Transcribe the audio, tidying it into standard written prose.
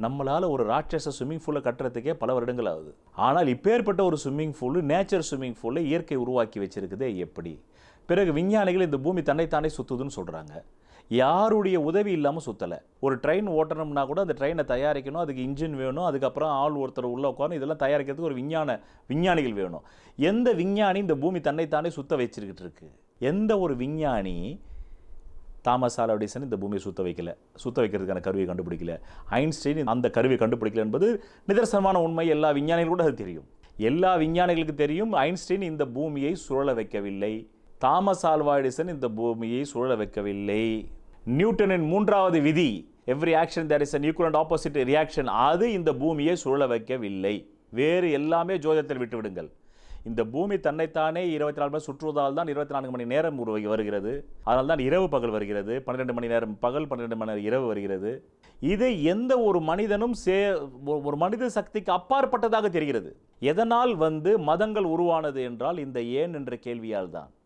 நம்மளால் ஒரு ராட்சச ஸ்விம்மிங் பூலை கட்டுறதுக்கே பல வருடங்கள் ஆகுது. ஆனால் இப்பேற்பட்ட ஒரு ஸ்விம்மிங் பூல், நேச்சர் ஸ்விம்மிங் பூலை இயற்கை உருவாக்கி வச்சிருக்குதே எப்படி? பிறகு விஞ்ஞானிகள் இந்த பூமி தன்னைத்தானே சுற்றுதுன்னு சொல்கிறாங்க. யாருடைய உதவி இல்லாமல் சுற்றலை. ஒரு ட்ரெயின் ஓட்டணும்னா கூட அந்த ட்ரெயினை தயாரிக்கணும், அதுக்கு இன்ஜின் வேணும், அதுக்கப்புறம் ஆள் ஒருத்தர் உள்ளே உட்காரணும். இதெல்லாம் தயாரிக்கிறதுக்கு ஒரு விஞ்ஞானிகள் வேணும். எந்த விஞ்ஞானி இந்த பூமி தன்னைத்தானே சுற்ற வச்சுருக்கிட்டு இருக்கு? எந்த ஒரு விஞ்ஞானி தாமஸ் ஆல்வா எடிசன் இந்த பூமியை சுற்ற வைக்கிறதுக்கான கருவியை கண்டுபிடிக்கல. ஐன்ஸ்டைன் அந்த கருவியை கண்டுபிடிக்கல என்பது நிதர்சனமான உண்மை. எல்லா விஞ்ஞானிகளும் கூட அது தெரியும். எல்லா விஞ்ஞானிகளுக்கு தெரியும் ஐன்ஸ்டைன் இந்த பூமியை சுழல வைக்கவில்லை. தாமஸ் ஆல்வா எடிசன் இந்த பூமியை சுழல வைக்கவில்லை. நியூட்டனின் 3வது விதி, every action there is an equal and opposite reaction, அது இந்த பூமியை சுழல வைக்கவில்லை. வேறு எல்லாமே ஜோதிடத்தில் விட்டுவிடுங்கள். இந்த பூமி தன்னைத்தானே 24 மணி சுற்றுவதால் தான் 24 மணி நேரம் வருகிறது. அதனால் தான் இரவு பகல் வருகிறது. 12 மணி நேரம் பகல், 12 மணி நேரம் இரவு வருகிறது. இதை எந்த ஒரு மனிதனும் ஒரு மனித சக்திக்கு அப்பாற்பட்டதாக தெரிகிறது. எதனால் மதங்கள் உருவானது என்றால் இந்த ஏன் என்ற கேள்வியால் தான்.